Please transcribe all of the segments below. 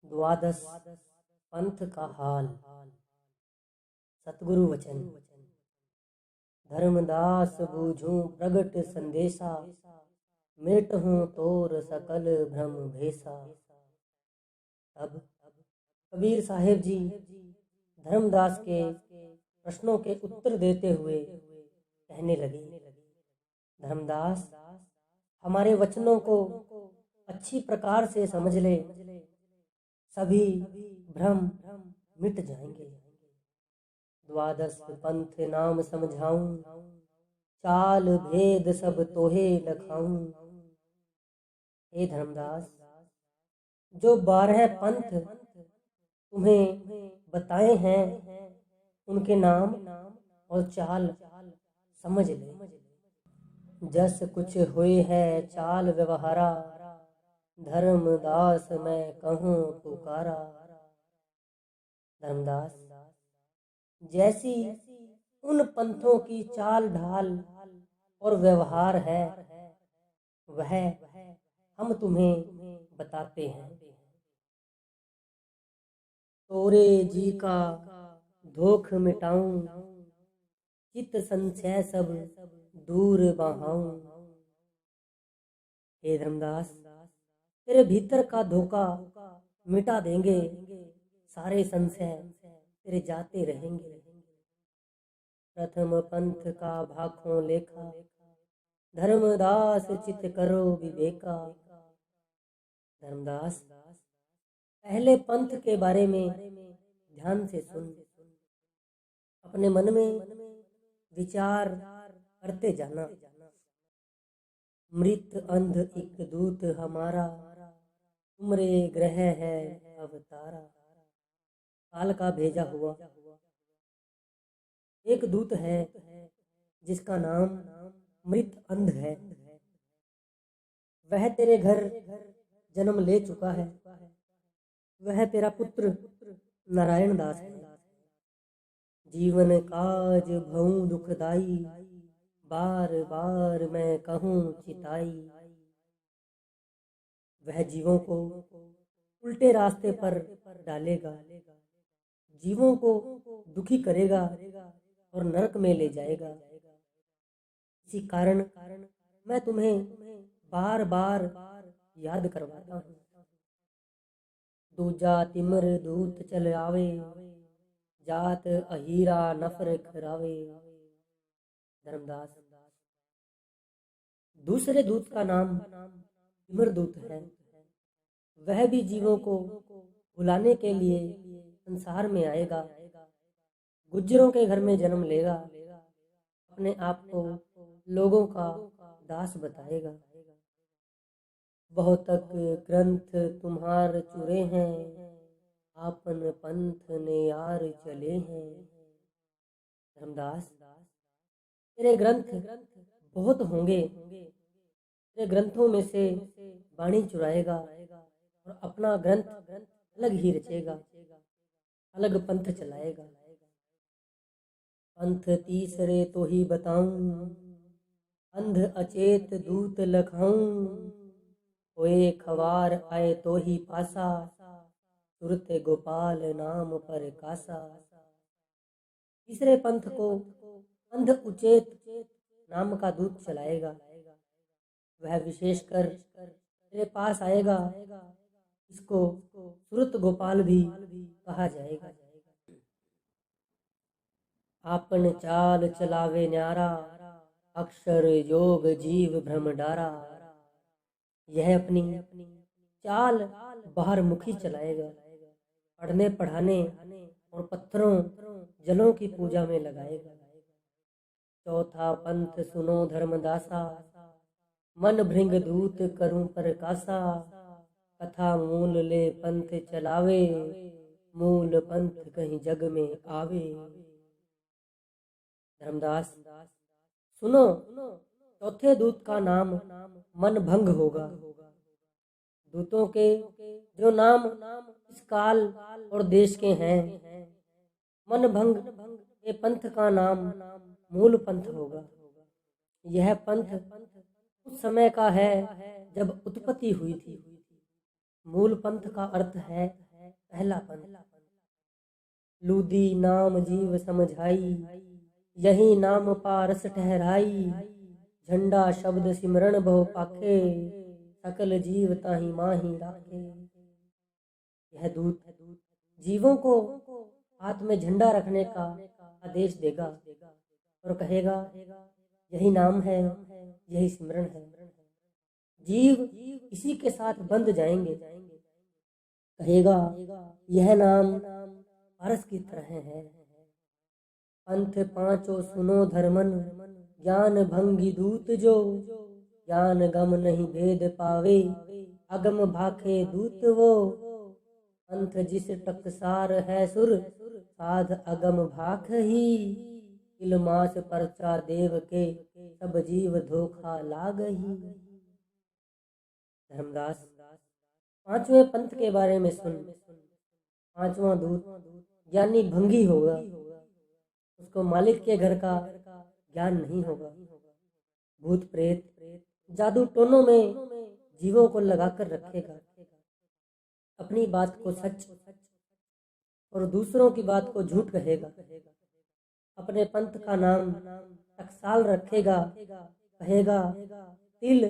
द्वादश पंथ का हाल। सतगुरु वचन। धर्मदास बूझूं प्रगट संदेशा, मेटहूं तोर सकल भ्रम भेसा। अब कबीर साहेब जी धर्मदास के प्रश्नों के उत्तर देते हुए कहने लगे, धर्मदास हमारे वचनों को अच्छी प्रकार से समझ ले, सभी भ्रम मिट जाएंगे। द्वादश पंथ नाम समझाऊं, चाल भेद सब तोहे लखाऊं। हे धर्मदास, जो 12 पंथ तुम्हें बताए हैं उनके नाम और चाल समझ ले। जस कुछ हुए है चाल व्यवहारा, धर्मदास मैं कहूँ पुकारा। धर्मदास, जैसी उन पंथों की चाल ढाल और व्यवहार है वह हम तुम्हें बताते हैं। तोरे जी का धोख मिटाऊं, चित संशय सब दूर बहाऊं। हे धर्मदास, तेरे भीतर का धोखा मिटा देंगे, सारे संशय तेरे जाते रहेंगे। प्रथम पंथ का भाखों लेखा, धर्मदास चित करो विवेका। धर्मदास, पहले पंथ के बारे में ध्यान से सुन, अपने मन में विचार करते जाना। मृत अंध एक दूत हमारा, तुमरे ग्रह है अवतारा। काल का भेजा हुआ एक दूत है जिसका नाम मृत अंध है। वह तेरे घर जन्म ले चुका है। वह तेरा पुत्र नारायण दास है। जीवन काज भऊं दुखदाई, बार बार मैं कहूँ चिताई। वह जीवों को उल्टे रास्ते पर डालेगा, जीवों को दुखी करेगा और नरक में ले जाएगा। इसी कारण मैं तुम्हें बार बार याद करवाता हूँ। दूजा तिमर दूत चल आवे, जात अहीरा नफर खरावे। धर्मदास, दूसरे दूत का नाम तिमर दूत है। वह भी जीवों को भुलाने के लिए संसार में आएगा, गुज्जरों के घर में जन्म लेगा, अपने आप को लोगों का दास बताएगा। बहुतक ग्रंथ तुम्हार चुरे हैं, आपन पंथ ने यार चले हैं। धर्मदास, तेरे ग्रंथ बहुत होंगे, तेरे ग्रंथों में से वाणी चुराएगा और अपना ग्रंथ अलग ही रचेगा, अलग पंथ चलाएगा। पंथ तीसरे तो ही बताऊं, अंध अचेत दूत लखाऊं। होए खवार आए तो ही पासा, सुरत गोपाल नाम पर कासा। तीसरे पंथ को अंध उचेत नाम का दूत चलाएगा। वह विशेषकर तेरे पास आएगा। इसको सुरत गोपाल भी कहा जाएगा। आपन चाल चलावे न्यारा, अक्षर योग जीव भ्रम डारा। यह अपनी चाल बाहर मुखी चलाएगा, पढ़ने पढ़ाने और पत्थरों जलों की पूजा में लगाएगा। चौथा पंथ सुनो धर्मदासा, मन भृंग दूत करूं प्रकाशा। कथा मूल ले पंथ चलावे, मूल पंथ कहीं जग में आवे। धर्मदास, सुनो, चौथे दूत का नाम मन भंग होगा। दूतों के जो नाम इस काल और देश के हैं, मन भंग के पंथ का नाम मूल पंथ होगा। यह पंथ उस समय का है जब उत्पत्ति हुई थी। मूल पंथ का अर्थ है पहला पंथ। लूदी नाम जीव समझाई, यही नाम पारस ठहराई। झंडा शब्द सिमरन बहु पाखे, सकल जीव ताहि माही राखे। यह दूत जीवों को हाथ में झंडा रखने का आदेश देगा और कहेगा यही नाम है, यही सिमरन है। जीव इसी के साथ बंध जाएंगे। कहेगा यह नाम पारस की तरह है। पंथ पांचों सुनो धर्मन, ज्ञान भंगी दूत जो। ज्ञान गम नहीं भेद पावे, अगम भाखे दूत वो। पंथ जिस टकसार है सुर, साध अगम भाख ही। इलमास परचा देव के, सब जीव धोखा लाग ही। धर्मदास पांचवें पंथ के बारे में सुन। पांचवा दूत ज्ञानी भंगी होगा, उसको मालिक के घर का ज्ञान नहीं होगा। भूत प्रेत जादू टोनों में जीवों को लगाकर रखेगा। अपनी बात को सच और दूसरों की बात को झूठ कहेगा। अपने पंथ का नाम टकसाल रखेगा। कहेगा तिल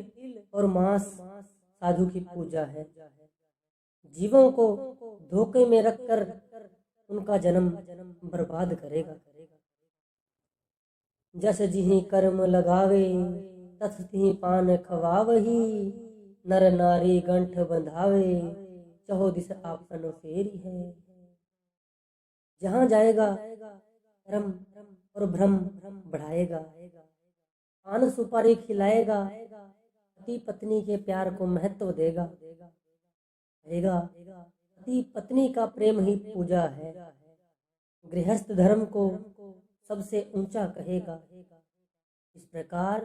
और मांस साधु की पूजा है। जीवों को धोखे में रखकर उनका जन्म बर्बाद करेगा। जस जिहि कर्म लगावे, तस तिहि पान खवावही। नर नारी गंठ बंधावे, चहो दिस आपन फेरी है। जहां जाएगा कर्म और भ्रम बढ़ाएगा। पान सुपारी खिलाएगा, पति पत्नी के प्यार को महत्व देगा। कहेगा पति पत्नी का प्रेम ही पूजा है। गृहस्थ धर्म को सबसे ऊंचा कहेगा। इस प्रकार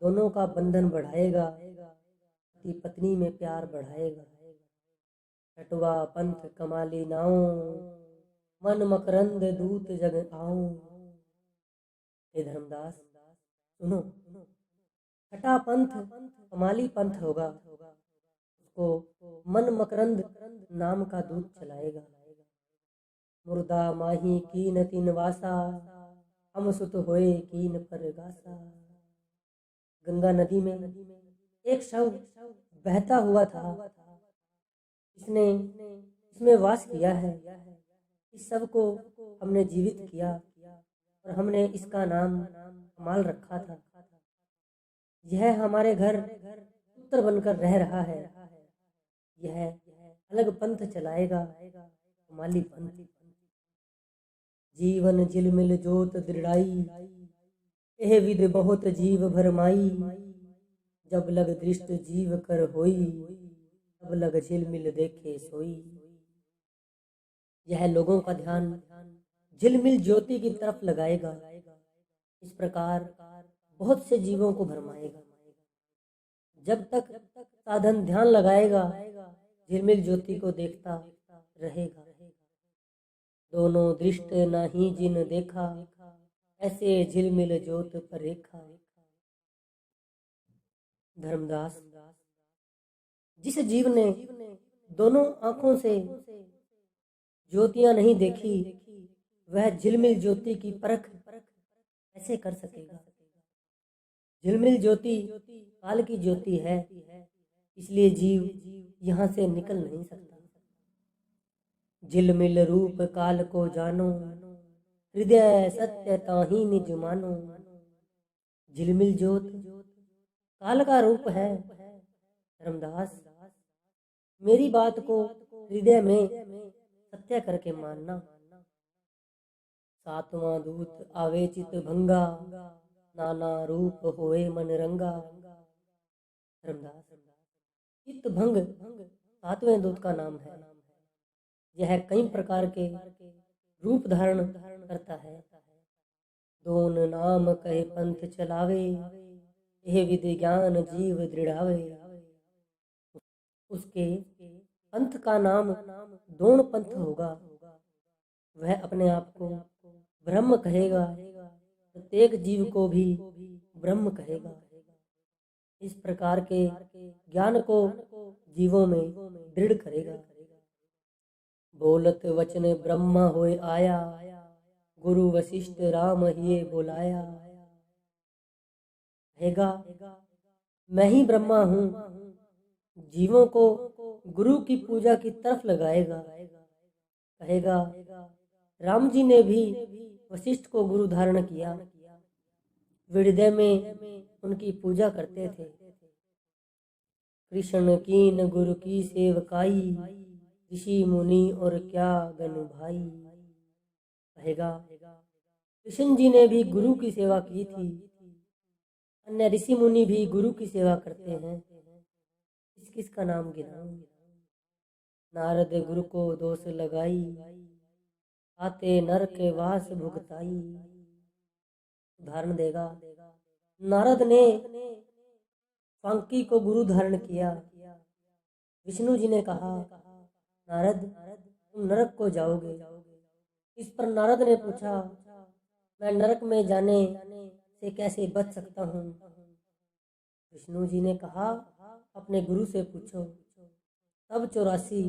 दोनों का बंधन बढ़ाएगा, पति पत्नी में प्यार बढ़ाएगा। छठवा पंथ कमाली नाओ, मन मकरंद दूत जग आओ। हे धर्मदास सुनो, छठा पंथ कमाली पंथ होगा। उसको मन मकरंद नाम का दूत चलाएगा। मुर्दा माही कीन तीन वासा, हम सुत होए कीन पर गासा। गंगा नदी में एक शव बहता हुआ था। इसमें वास किया है। इस शव को हमने जीवित किया और हमने इसका नाम कमाल रखा था। यह हमारे घर पुत्र बनकर रह रहा है। यह अलग पंथ चलाएगा, कमाली पंथ। जीवन झिलमिल जोत दृढ़ाई, एह विद बहुत जीव भरमाई। जब लग दृष्ट जीव कर होई, तब लग झिलमिल देखे सोई। यह लोगों का ध्यान झिलमिल ज्योति की तरफ लगाएगा। इस प्रकार बहुत से जीवों को भरमाएगा। जब तक साधन ध्यान लगाएगा, झिलमिल ज्योति को देखता रहेगा। दोनों दृष्ट नहीं जिन देखा, ऐसे झिलमिल ज्योत पर रेखा। धर्मदास जिस जीव ने दोनों आंखों से ज्योतियां नहीं देखी, वह झिलमिल ज्योति की परख कैसे कर सकेगा। झिलमिल ज्योति काल की ज्योति है, इसलिए जीव यहाँ से निकल नहीं सकता। झिलमिल रूप काल को जानो, हृदय सत्य ताहि निज मानो। झिलमिल ज्योत काल का रूप है। धर्मदास मेरी बात को हृदय में सत्य करके मानना। सातवां दूत आवे चित भंगा, नाना रूप होए मन रंगा। धर्मदास चित भंग सातवें दूत का नाम है। यह कई प्रकार के रूप धारण करता है। दोन नाम कहे पंथ चलावे, यह विधि ज्ञान जीव दृढ़ावे। उसके पंथ का नाम दोन पंथ होगा। वह अपने आप को ब्रह्म कहेगा, प्रत्येक जीव को भी ब्रह्म कहेगा। इस प्रकार के ज्ञान को जीवों में दृढ़ करेगा। बोलत वचन ब्रह्मा होए आया, गुरु वशिष्ठ राम हिये बुलाया। कहेगा मैं ही ब्रह्मा हूँ, जीवों को गुरु की पूजा की तरफ लगाएगा। कहेगा राम जी ने भी वशिष्ठ को गुरु धारण किया, हृदय में उनकी पूजा करते थे। कृष्ण कीन गुरु की सेवकाई, ऋषि मुनि और क्या गनु भाई। कहेगा कृष्ण जी ने भी गुरु की सेवा की थी, अन्य ऋषि मुनि भी गुरु की सेवा करते हैं, किस किस का नाम गिनाऊं। नारद गुरु को दोष लगाई, आते नरक वास भुगताई। उदाहरण देगा, नारद ने सांकी को गुरु धारण किया। विष्णु जी ने कहा नारद तुम नरक को जाओगे। इस पर नारद ने पूछा मैं नरक में जाने से कैसे बच सकता हूँ। विष्णु जी ने कहा अपने गुरु से पूछो। तब 84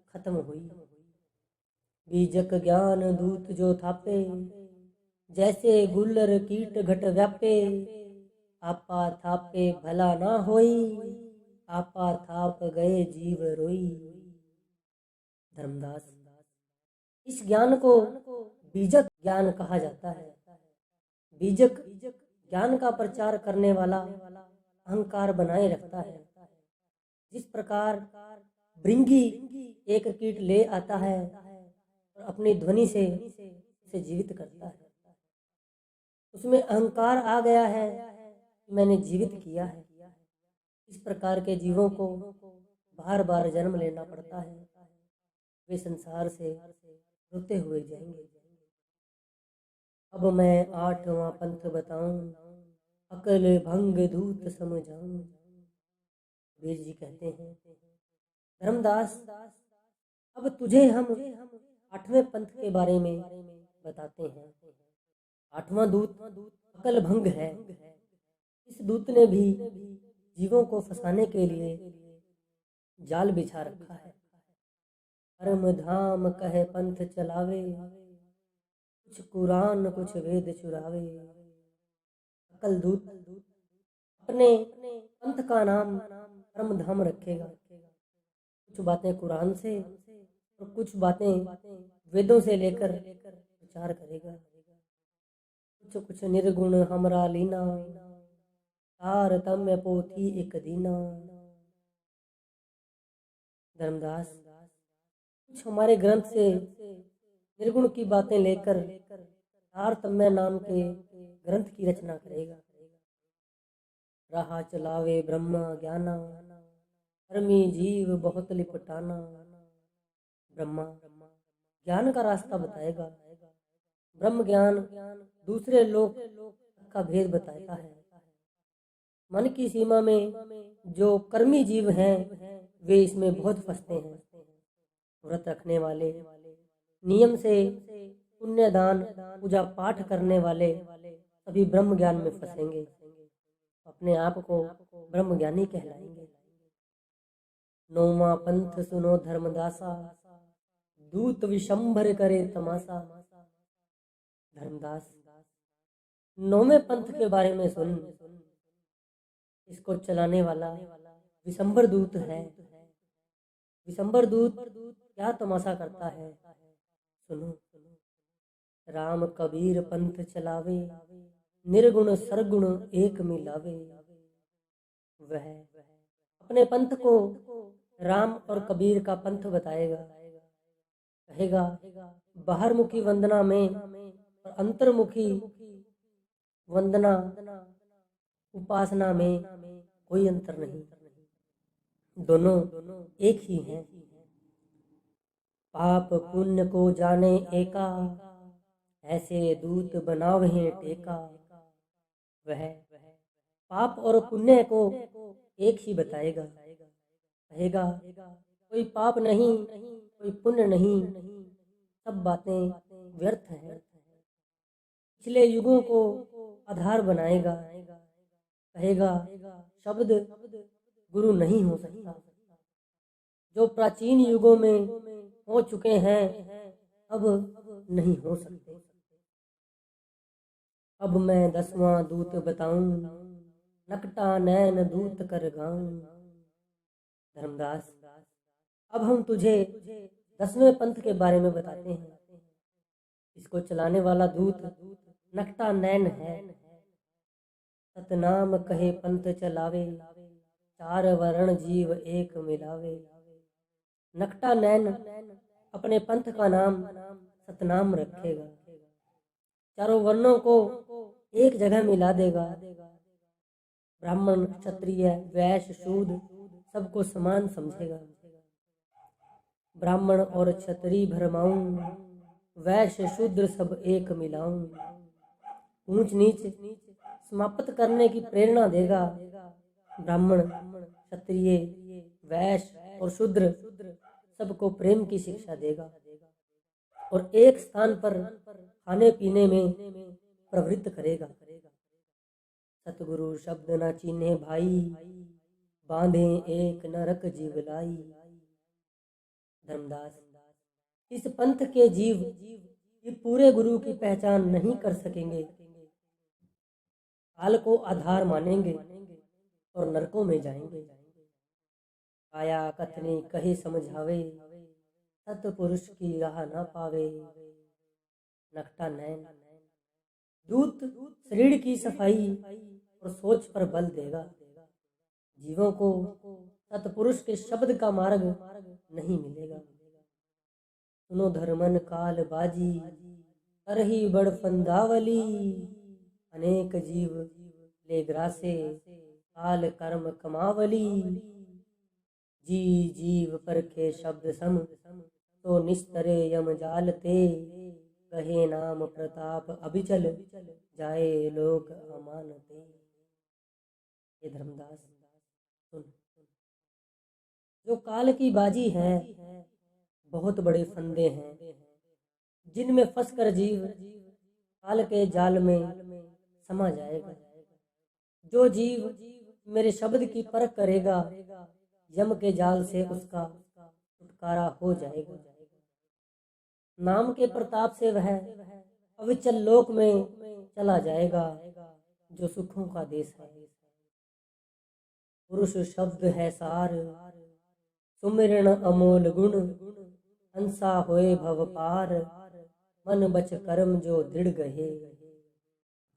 खत्म हुई। बीजक ज्ञान दूत जो थापे, जैसे गुल्लर कीट घट व्यापे। आपा थापे भला ना होई, आपा थाप गए जीव रोई। धर्मदास, इस ज्ञान को बीजक ज्ञान कहा जाता है। बीजक ज्ञान का प्रचार करने वाला अहंकार बनाए रखता है। जिस प्रकार भृंगी एक कीट ले आता है और अपनी ध्वनि से उसे जीवित करता है, उसमें अहंकार आ गया है कि मैंने जीवित किया है। इस प्रकार के जीवों को बार बार जन्म लेना पड़ता है, वे संसार से रोते हुए जाएंगे। अब मैं 8वां पंथ बताऊं, अकल भंग दूत समझाऊं। वीर जी कहते हैं धर्मदास अब तुझे हम 8वें पंथ के बारे में बताते हैं। 8वां दूत अकल भंग है। इस दूत ने भी जीवों को फंसाने के लिए जाल बिछा रखा है। परम धाम कहे पंथ चलावे, कुछ कुरान कुछ वेद चुरावे। अकल दूत अपने पंथ का नाम परम धाम रखेगा, कुछ बातें कुरान से और कुछ बातें वेदों से लेकर विचार करेगा। कुछ कुछ निर्गुण हमरा लीना, तारतम्य पोथी एक दीना। धर्मदास, कुछ हमारे ग्रंथ से निर्गुण की बातें लेकर तारतम्य नाम के ग्रंथ की रचना करेगा। राह चलावे ब्रह्म ज्ञाना, कर्मी जीव बहुत लिपटाना। ब्रह्मा ज्ञान का रास्ता बताएगा। ब्रह्म ज्ञान दूसरे लोक का भेद बताता है। मन की सीमा में जो कर्मी जीव हैं वे इसमें बहुत फंसते हैं। व्रत रखने वाले, नियम से पुण्य दान पूजा पाठ करने वाले सभी ब्रह्म ज्ञान में फंसेंगे, अपने आप को ब्रह्म ज्ञानी कहलाएंगे। 9वां पंथ सुनो धर्मदासा, दूत विशंभर करे तमाशा। धर्मदास, 9वें पंथ के बारे में सुन। इसको चलाने वाला विशंभर दूत है। विशंभर दूत क्या तमाशा करता है सुनो। राम कबीर पंथ चलावे, निर्गुण सरगुण एक मिलावे। वह अपने पंथ को राम और कबीर का पंथ बताएगा। कहेगा बाहरमुखी वंदना में और अंतर्मुखी वंदना उपासना में कोई अंतर नहीं, दोनों एक ही हैं। पाप पुण्य को जाने एका, ऐसे दूत बनावे टेका। वह पाप और पुण्य को एक ही बताएगा। कहेगा कोई पाप नहीं, कोई पुण्य नहीं, सब बातें व्यर्थ हैं। पिछले युगों को आधार बनाएगा। कहेगा शब्द गुरु नहीं हो सकता, जो प्राचीन युगों में हो चुके हैं अब नहीं हो सकते। अब मैं 10वां दूत बताऊं, नकटा नैन दूत कर गाऊं। धर्मदास, अब हम तुझे 10वें पंथ के बारे में बताते हैं। इसको चलाने वाला दूत नकटा नैन है। सतनाम कहे पंथ चलावे, 4 वर्ण जीव एक मिलावे। नकटा नैन अपने पंथ का नाम सतनाम रखेगा, चारों वर्णों को एक जगह मिला देगा। ब्राह्मण, क्षत्रिय, वैश्य, शूद्र सबको समान समझेगा। ब्राह्मण और क्षत्रिय भरमाऊं, वैश्य शूद्र सब एक मिलाऊं। ऊंच नीच समाप्त करने की प्रेरणा देगा। ब्राह्मण, क्षत्रिय, वैश्य और शूद्र सबको प्रेम की शिक्षा देगा और एक स्थान पर खाने पीने में प्रवृत्त करेगा। सतगुरु शब्द न चीन्हे भाई, बांधे एक नरक जीवलाई। धर्मदास, इस पंथ के जीव ये पूरे गुरु की पहचान नहीं कर सकेंगे, काल को आधार मानेंगे और नरकों में जाएंगे। काया कथनी कहे समझावे, सतपुरुष की राह ना पावे। नकटा नैन दूत शरीर की सफाई और सोच पर बल देगा। जीवों को सतपुरुष के शब्द का मार्ग नहीं मिलेगा। सुनो धर्मन काल बाजी, करही बड़ फंदावली। अनेक जीव ले ग्रासे, काल कर्म कमावली। जी जीव पर के शब्द सम, तो निस्तरे यम जालते। कहे नाम प्रताप अभिचल, जाए लोक अमानते। ये धर्मदास सुन, जो काल की बाजी है, बहुत बड़े फंदे हैं जिनमें फंसकर जीव काल के जाल में समा जाएगा। जो जीव मेरे शब्द की परख करेगा, यम के जाल से उसका छुटकारा हो जाएगा। नाम के प्रताप से वह अविचल लोक में चला जाएगा, जो सुखों का देश है। पुरुष शब्द है सार, सुमिरन अमोल गुण। हंसा होए भव पार, मन बच कर्म जो दृढ़ गहे।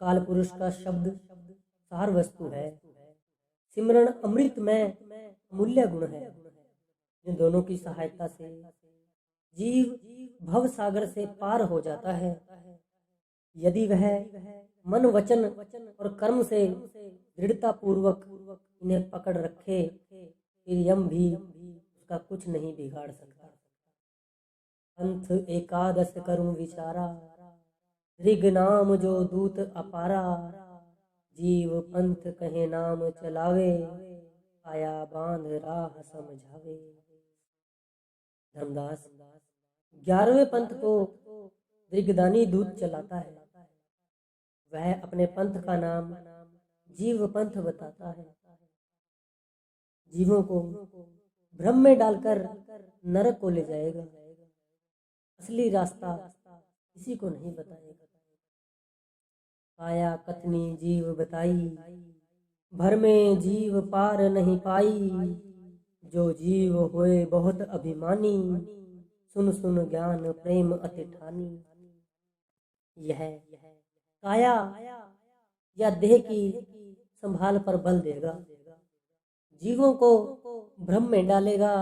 काल पुरुष का शब्द सार वस्तु है, सिमरन अमृत में मूल्य गुण है। इन दोनों की सहायता से जीव भव सागर से पार हो जाता है। यदि वह मन, वचन और कर्म से दृढ़ता पूर्वक इन्हें पकड़ रखे, फिर यम भी उसका कुछ नहीं बिगाड़ सकता। पंथ एकादश करूं विचारा, ऋग नाम जो दूत अपारा। जीव पंथ कहे नाम चलावे, आया बांध राह समझावे। धर्मदास, 11वें पंथ को दृगदानी दूत चलाता है। वह अपने पंथ का नाम जीव पंथ बताता है। जीवों को भ्रम में डालकर नरक को ले जाएगा। असली रास्ता किसी को नहीं बताएगा। काया कथनी जीव बताई, भर में जीव पार नहीं पाई। जो जीव होए बहुत अभिमानी, सुन सुन ज्ञान प्रेम अति ठानी। यह काया या देह की संभाल पर बल देगा, जीवों को भ्रम में डालेगा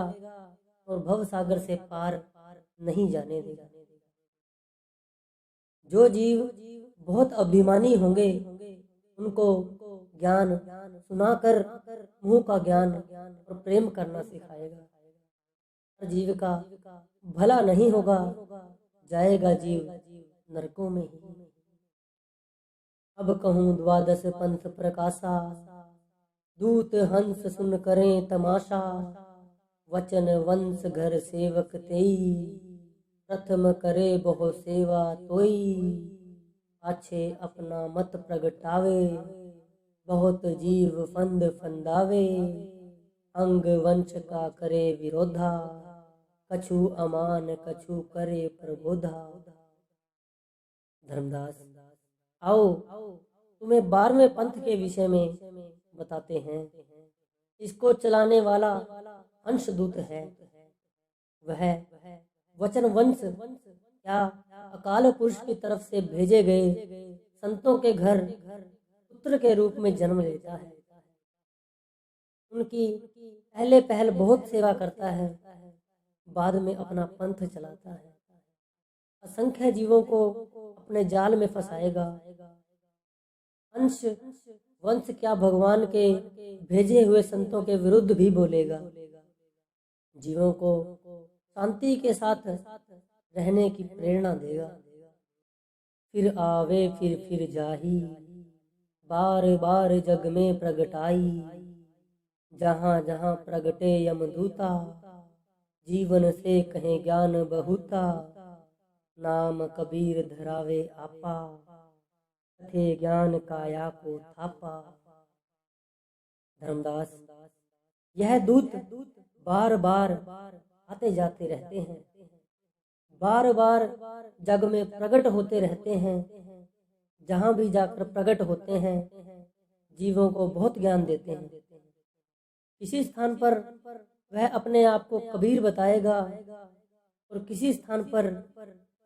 और भव सागर से पार नहीं जाने देगा। जो जीव बहुत अभिमानी होंगे, उनको ज्ञान सुनाकर मुंह का ज्ञान और प्रेम करना सिखाएगा। जीव का भला नहीं होगा, जाएगा जीव नरकों में ही। अब कहूँ 12 पंथ प्रकाशा, दूत हंस सुन करें तमाशा। वचन वंश घर सेवक तेई, प्रथम करे बहु सेवा तोई। पाछे अपना मत प्रगटावे, बहुत जीव फंद फंदावे। अंग वंश का करे विरोधा, कछु अमान कछु करे प्रबोधा। धर्मदास, आओ तुम्हें 12वें पंथ के विषय में बताते हैं। इसको चलाने वाला अंशदूत है। वह वचन वंश या अकाल पुरुष की तरफ से भेजे गए संतों के घर पुत्र के रूप में जन्म लेता है। उनकी पहले पहल बहुत सेवा करता है, बाद में अपना पंथ चलाता है। असंख्य जीवों को अपने जाल में फंसाएगा। अंश वंश क्या भगवान के भेजे हुए संतों के विरुद्ध भी बोलेगा। जीवों को शांति के साथ रहने की प्रेरणा देगा। फिर आवे फिर जाही, बार बार जग में प्रगटाई। जहाँ जहाँ प्रगटे यमदूता, जीवन से कहे ज्ञान बहुता। नाम कबीर धरावे आपा, थे ज्ञान काया को थापा। धर्मदास, यह दूत बार बार आते जाते रहते हैं, बार बार जग में प्रकट होते रहते हैं। जहाँ भी जाकर प्रकट होते हैं, जीवों को बहुत ज्ञान देते हैं। किसी स्थान पर वह अपने आप को कबीर बताएगा और किसी स्थान पर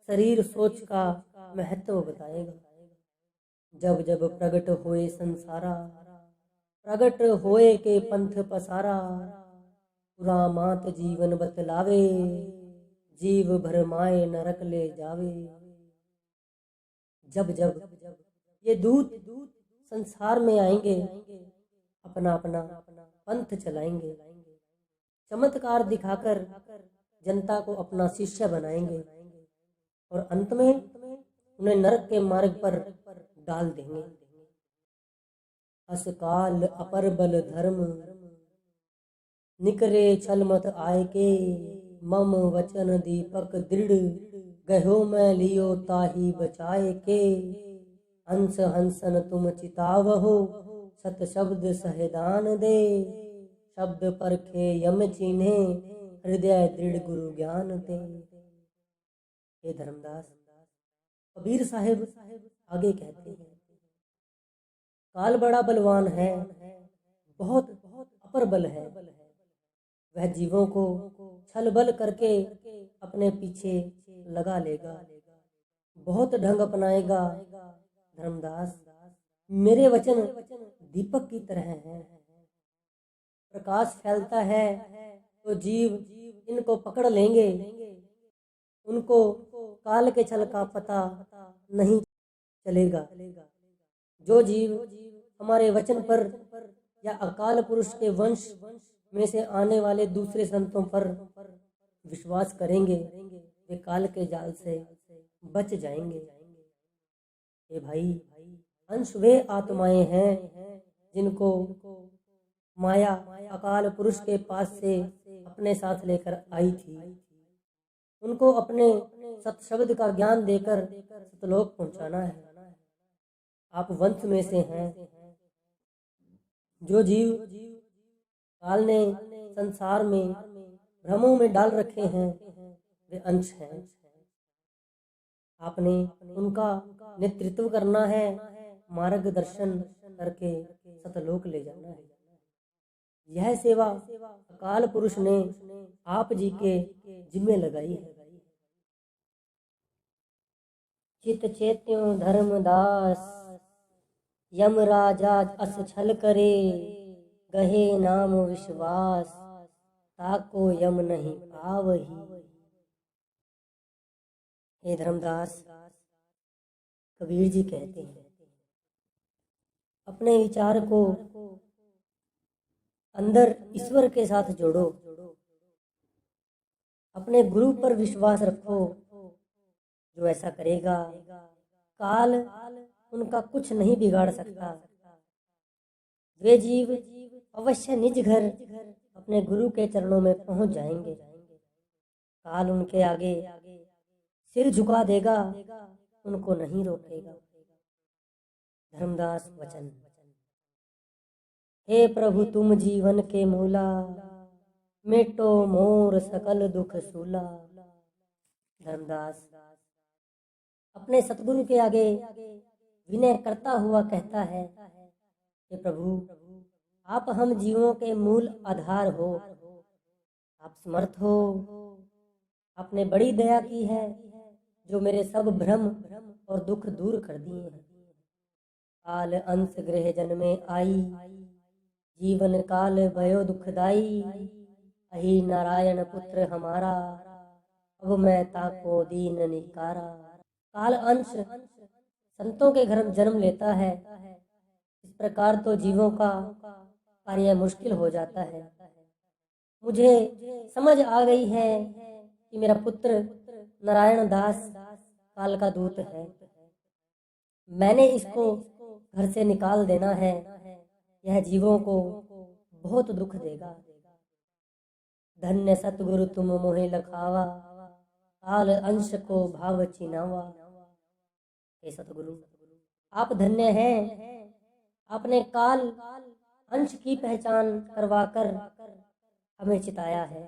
शरीर सोच का महत्व बताएगा। जब जब प्रगट होए संसारा, प्रगट होए के पंथ पसारा। पुरा मात जीवन बतलावे, जीव भरमाए नरक ले जावे। जब जब ये दूत संसार में आएंगे, अपना अपना पंथ चलाएंगे, चमत्कार दिखाकर जनता को अपना शिष्य बनाएंगे और अंत में उन्हें नरक के मार्ग पर डाल देंगे। असकाल अपर बल धर्म, निकरे छल मत आय के। मम वचन दीपक दृढ़, गहो मैं लियो ताही बचाए के। हंस हंसन तुम चितावहो, सत शब्द सहदान दे। शब्द परखे यम चिन्हे, हृदय दृढ़ गुरु ज्ञान दे। हे धर्मदास, कबीर साहिब आगे कहते हैं, काल बड़ा बलवान है, बहुत अपर बल है। वह जीवों को छल बल करके अपने पीछे लगा लेगा, बहुत ढंग अपनाएगा। धर्मदास, मेरे वचन दीपक की तरह हैं, प्रकाश फैलता है तो जीव इनको पकड़ लेंगे। उनको काल के छल का पता नहीं चलेगा। जो जीव हमारे वचन पर या अकाल पुरुष के वंश में से आने वाले दूसरे संतों पर विश्वास करेंगे, वे काल के जाल से बच जाएंगे। हे भाई, अंश वे आत्माएं हैं जिनको माया अकाल पुरुष के पास से अपने साथ लेकर आई थी। उनको अपने सत शब्द का ज्ञान देकर सतलोक पहुंचाना है। आप वंश में से हैं। जो जीव काल ने संसार में भ्रमों में डाल रखे हैं, वे अंश हैं। आपने उनका नेतृत्व करना है, मार्गदर्शन करके सतलोक ले जाना है। यह सेवा अकाल पुरुष ने आप जी के जिम्मे लगाई है। चित चेत्यो धर्मदास, यम राजा अस छल करे। गहे नाम विश्वास, ताको यम नहीं पावही। हे धर्मदास, कबीर जी कहते हैं, अपने विचार को अंदर ईश्वर के साथ जोड़ो, अपने गुरु पर विश्वास रखो। जो ऐसा करेगा, काल उनका कुछ नहीं बिगाड़ सकता। वे जीव अवश्य निज घर अपने गुरु के चरणों में पहुंच जाएंगे। काल उनके आगे सिर झुका देगा, उनको नहीं रोकेगा। धर्मदास वचन। हे प्रभु तुम जीवन के मूला, मिटो मोर सकल दुख सूला। धर्मदास अपने सतगुरु के आगे विनय करता हुआ कहता है, हे प्रभु आप हम जीवों के मूल आधार हो, आप समर्थ हो, आपने बड़ी दया की है जो मेरे सब भ्रम और दुख दूर कर दिए हैं। काल अंश गृह जन्मे आई, जीवन काल भयो दुखदाई, अहि नारायण पुत्र हमारा, अब मैं ताको दीन निकारा। काल अंश संतों के घर जन्म लेता है, इस प्रकार तो जीवों का कार्य मुश्किल हो जाता है। मुझे समझ आ गई है कि मेरा पुत्र नारायण दास काल का दूत है, मैंने इसको घर से निकाल देना है, यह जीवों को बहुत दुख देगा। धन्य सतगुरु तुम मोहे लखावा, काल अंश को भाव चिनावा। हे सतगुरु आप धन्य हैं, आपने काल अंश की पहचान करवाकर हमें चिताया है।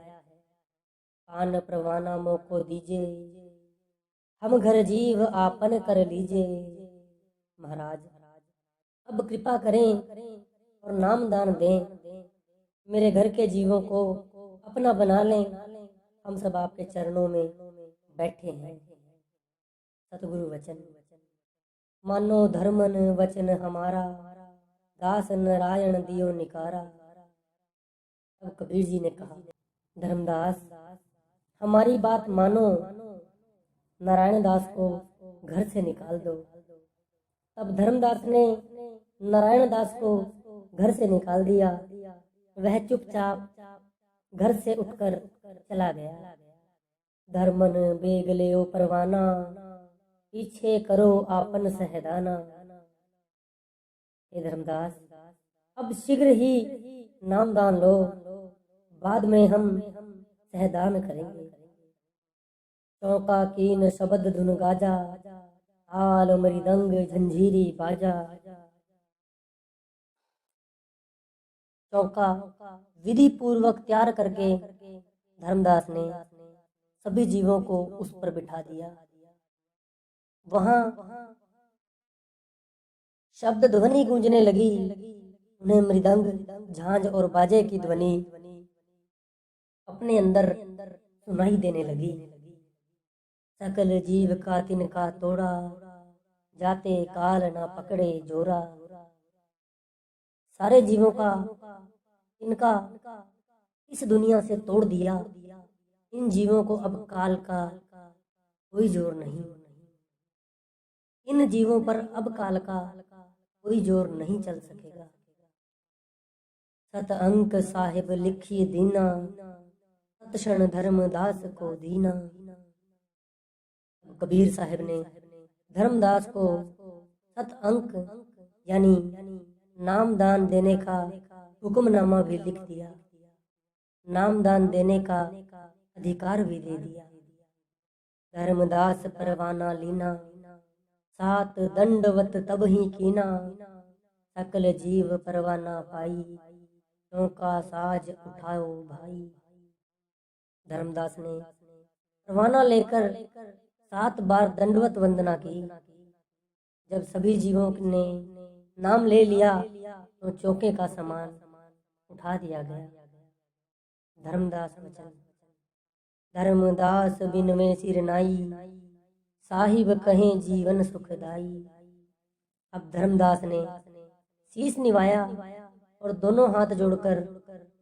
कान प्रवाना मोको दीजे, हम घर जीव आपन कर लीजे। महाराज अब कृपा करें और नाम दान दें, मेरे घर के जीवों को अपना बना लें, हम सब आपके चरणों में बैठे हैं। सतगुरु वचन मानो धर्मन वचन हमारा, दास नारायण दियो निकारा। अब कबीर जी ने कहा, धर्मदास हमारी बात मानो, नारायण दास को घर से निकाल दो। तब धर्मदास ने नारायण दास को घर से निकाल दिया। वह चुपचाप घर से उठकर चला गया। धर्मन बेग लेओ परवाना, पीछे करो आपन सहदाना। हे धर्मदास अब शीघ्र ही नामदान लो, बाद में हम सहदान करेंगे। चौका कीन शब्द धुन गाजा, आल मृदंग झंझीरी बाजा। चौका विधि पूर्वक तैयार करके धर्मदास ने सभी जीवों को उस पर बिठा दिया। वहां शब्द ध्वनि गूंजने लगी, उन्हें मृदंग झांझ और बाजे की ध्वनि अपने अंदर सुनाई देने लगी। सकल जीव का तिनका तोड़ा, जाते काल ना पकड़े जोरा। सारे जीवों का इनका इस दुनिया से तोड़ दिया। इन जीवों को अब काल का कोई जोर नहीं, इन जीवों पर अब काल का कोई जोर नहीं चल सकेगा। सत अंक साहिब लिखिए दीना, सतक्षण धर्मदास को दीना। कबीर साहब ने धर्मदास को सत अंक यानी नामदान देने का हुक्मनामा भी लिख दिया, नामदान देने का अधिकार भी दे दिया। धर्मदास परवाना लीना, सात दंडवत तब ही कीना। सकल जीव परवाना पाई, चौका साज उठाओ भाई। धर्मदास ने परवाना लेकर 7 बार दंडवत वंदना की। जब सभी जीवों ने नाम ले लिया तो चौके का सामान उठा दिया गया। धर्मदास वचन धर्मदास बिन में सिर नाई, साहिब कहें जीवन सुखदाई। अब धर्मदास ने शीश निवाया और दोनों हाथ जोड़कर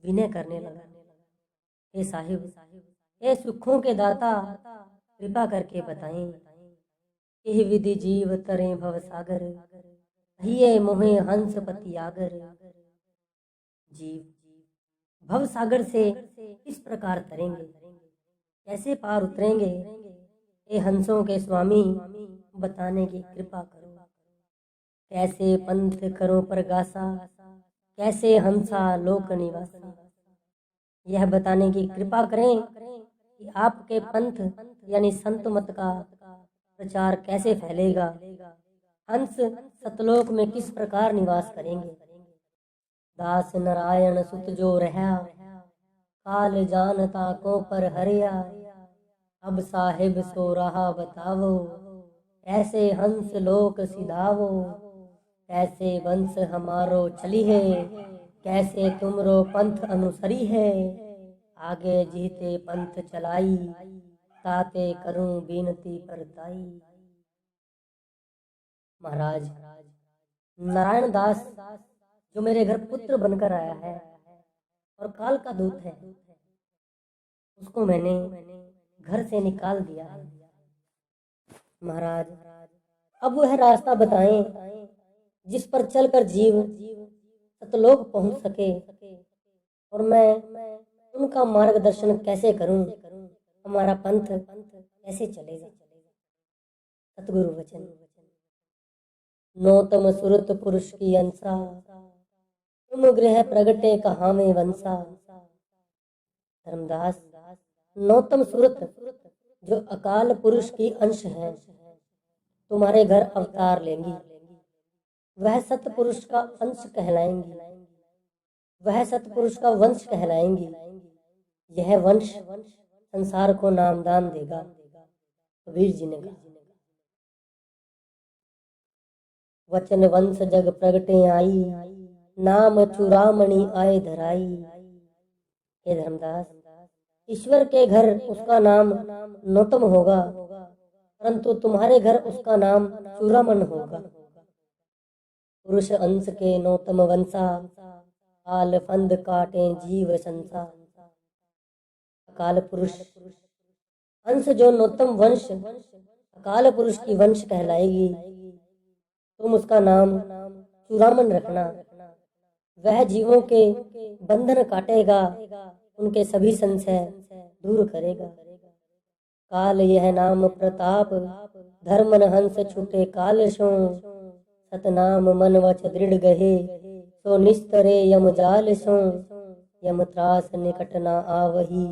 विनय करने लगा। हे साहिब, हे सुखों के दाता, कृपा करके बताएं, यह विधि जीव तरे भव सागर, हिये मोहे हंस पति आगर। जीव भव सागर से इस प्रकार तरेंगे, कैसे पार उतरेंगे? हे हंसों के स्वामी, बताने की कृपा करो। कैसे पंथ करो परगासा, कैसे हंसा लोक निवासा। यह बताने की कृपा करें कि आपके पंथ यानी संत मत का प्रचार कैसे फैलेगा, हंस सतलोक में किस प्रकार निवास करेंगे। दास नारायण सुत जो रहा, काल जानता को पर हरिया। अब साहिब सो रहा बतावो, ऐसे हंस लोक सिधावो। कैसे वंश हमारो चली है, कैसे तुमरो पंथ अनुसरी है। आगे जीते पंथ चलाई, ताते करूं बीनती परताई। महाराज नारायण दास जो मेरे घर पुत्र बनकर आया है और काल का दूत है, उसको मैंने घर से निकाल दिया है। महाराज अब वह रास्ता बताएं जिस पर चलकर जीव सतलोक पहुंच सके, और मैं उनका मार्गदर्शन कैसे करूं, हमारा पंथ कैसे चलेगा। सतगुरु वचन। नौतम सुरत पुरुष की अंसा, तुम गृह प्रगटे कहाँ में वंसा। धर्मदास नौतम सुरत जो अकाल पुरुष की अंश है, तुम्हारे घर अवतार लेंगी। वह सतपुरुष का अंश कहलाएंगी, वह सतपुरुष का वंश कहलाएंगी। यह वंश संसार को नामदान देगा। कबीर जी ने कहा, वचन वंश जग प्रगटे आई, नाम चूड़ामणि आए धराई। हे धर्मदास, ईश्वर के घर उसका नाम नौतम होगा, परंतु तुम्हारे घर उसका नाम चूड़ामण होगा। पुरुष अंश के नौतम वंशा, काल फंद काटे जीव संसा। अकाल पुरुष अंश जो नौतम वंश अकाल पुरुष की वंश कहलाएगी, तुम उसका नाम चूड़ामन रखना। वह जीवों के बंधन काटेगा, उनके सभी संशय दूर करेगा। काल यह नाम प्रताप, धर्मन हंस छूटे काल सो। सतनाम मन वच दृढ़ गहे, सो निस्तरे यम जाल सो। यम त्रास निकट न आवही,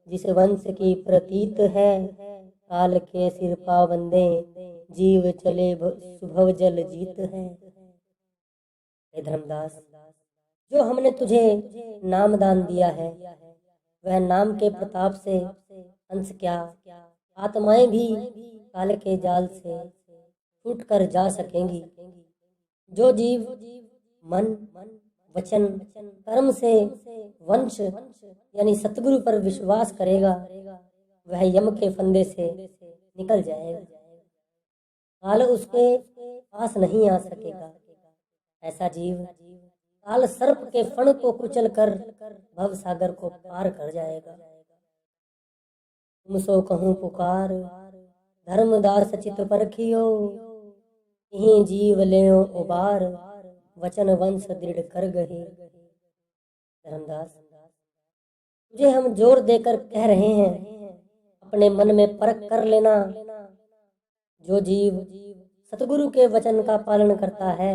जिस वंश की प्रतीत है। काल के सिर पाबंदे, जीव चले सुभव जल जीत है। हे धर्मदास, जो हमने तुझे नामदान दिया है, वह नाम के प्रताप से अंश क्या, आत्माएं भी काल के जाल से छूट कर जा सकेंगी। जो जीव मन वचन कर्म से वंश यानी सतगुरु पर विश्वास करेगा, वह यम के फंदे से निकल जाएगा। काल उसके पास नहीं आ सकेगा। ऐसा जीव काल सर्प के फण को कुचल कर भव सागर को पार कर जाएगा। तुम सो कहूँ पुकार, धर्मदास चित परखियो। यहीं जीव लेओ उबार, वचन वंश दृढ़ कर गहे। धर्मदास, तुझे हम जोर देकर कह रहे हैं, अपने मन में परख कर लेना। जो जीव सतगुरु के वचन का पालन करता है,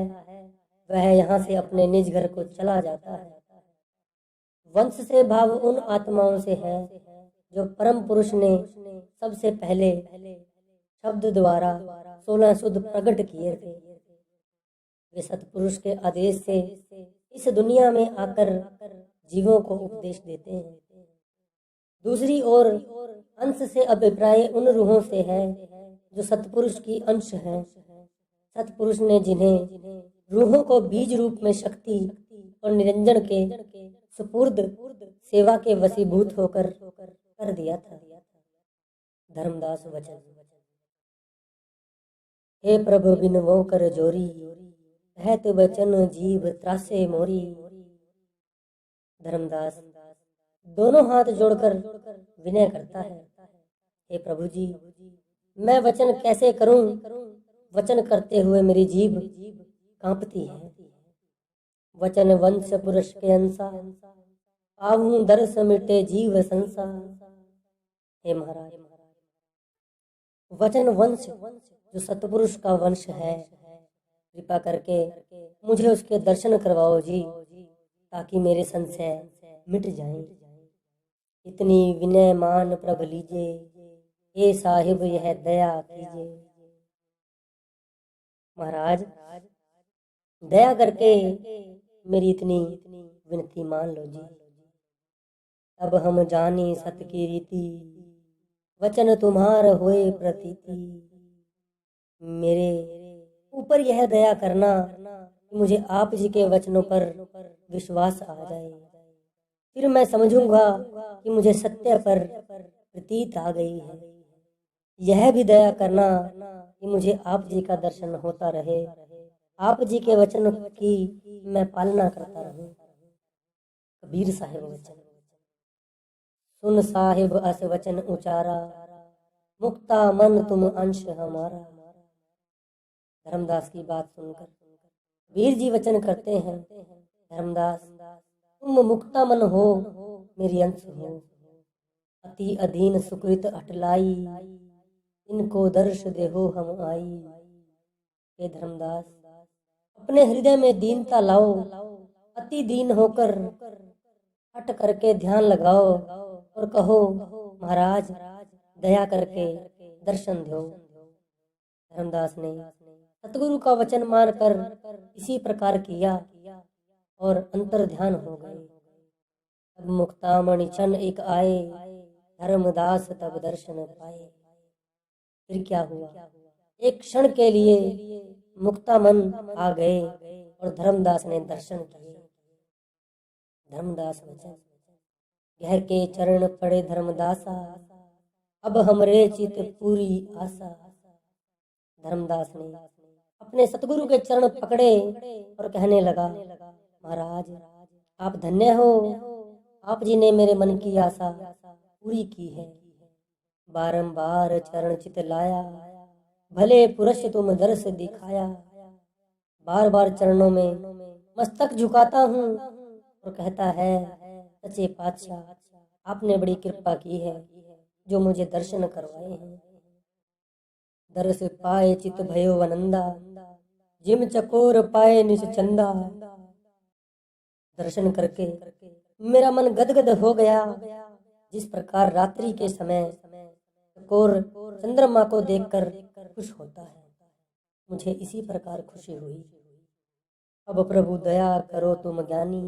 वह यहाँ से अपने निज घर को चला जाता है। वंश से भाव उन आत्माओं से है जो परम पुरुष ने सबसे पहले शब्द द्वारा 16 शुद्ध प्रकट किए थे। वे सतपुरुष के आदेश से इस दुनिया में आकर जीवों को उपदेश देते हैं। दूसरी ओर अंश से अभिप्राय उन रूहों से है जो सतपुरुष की अंश है। सतपुरुष ने जिन्हें रूहों को बीज रूप में शक्ति और निरंजन के सुपुर्द सेवा के वशीभूत होकर कर दिया था। धर्मदास वचन। हे प्रभु बिन वो कर जोरी, कहत वचन जीव त्रासे मोरी। धर्मदास दोनों हाथ जोड़कर विनय करता है, हे प्रभु जी, मैं वचन कैसे करूं? वचन करते हुए मेरी जीभ कांपती है। वचन वंश पुरुष के अंसा, पाहूं दर्श मिटे जीव संसा। हे महाराज, वचन वंश जो सतपुरुष का वंश है, कृपा करके मुझे उसके दर्शन करवाओ जी, ताकि मेरे संशय मिट जाएं। इतनी विनय मान प्रभ लीजे, हे साहिब यह दया कीजिए। महाराज दया करके मेरी इतनी विनती मान लो जी। अब हम जाने सत की रीति, वचन तुम्हार होए प्रतीति। मेरे ऊपर यह दया करना कि मुझे आप जी के वचनों पर विश्वास आ जाए, फिर मैं समझूंगा कि मुझे सत्य पर प्रतीत आ गई है। यह भी दया करना कि मुझे आप जी का दर्शन होता रहे, आप जी के वचन की मैं पालना करता रहूं। कबीर साहिब वचन। सुन साहिब अस वचन उचारा, मुक्ता मन तुम अंश हमारा। धर्मदास की बात सुनकर कबीर जी वचन करते हैं, धर्मदास तुम मुक्ता मन हो, मेरी अंश हो। अति अधीन सुकृत अटलाई, इनको दर्श देहो हम आई। हे धर्मदास, अपने हृदय में दीनता लाओ, अति दीन होकर हट करके ध्यान लगाओ और कहो महाराज दया करके दर्शन दो। धर्मदास ने सतगुरु का वचन मानकर इसी प्रकार किया और अंतर ध्यान हो गए। अब मुक्तामणि क्षण एक आए, धर्मदास तब दर्शन पाए। फिर क्या हुआ? एक क्षण के लिए मुक्तामन आ गए और धर्मदास ने दर्शन किए। धर्मदास वचन। गहर के चरण पड़े धर्मदासा, अब हमरे चित पूरी आशा। धर्मदास ने अपने सतगुरु के चरण पकड़े और कहने लगा, महाराज आप धन्य हो, आप जी ने मेरे मन की आशा पूरी की है। बारंबार चरण चित लाया, भले पुरुष तुम दर्श दिखाया। बार बार चरणों में मस्तक झुकाता हूँ और कहता है, सच्चे पातशाह आपने बड़ी कृपा की है जो मुझे दर्शन करवाए हैं। दर्श पाए चित भयो वनंदा, जिम चकोर पाए निश चंदा। दर्शन करके मेरा मन गदगद हो गया, जिस प्रकार रात्रि के समय चकोर चंद्रमा को देखकर खुश होता है, मुझे इसी प्रकार खुशी हुई। अब प्रभु दया करो तुम ज्ञानी,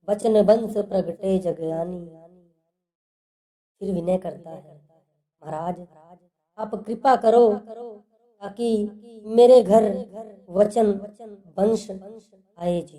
बचन बंस प्रगटे जगयानी। फिर विनय करता है, महाराज आप कृपा करो ताकि मेरे घर वचन वंश आए जी।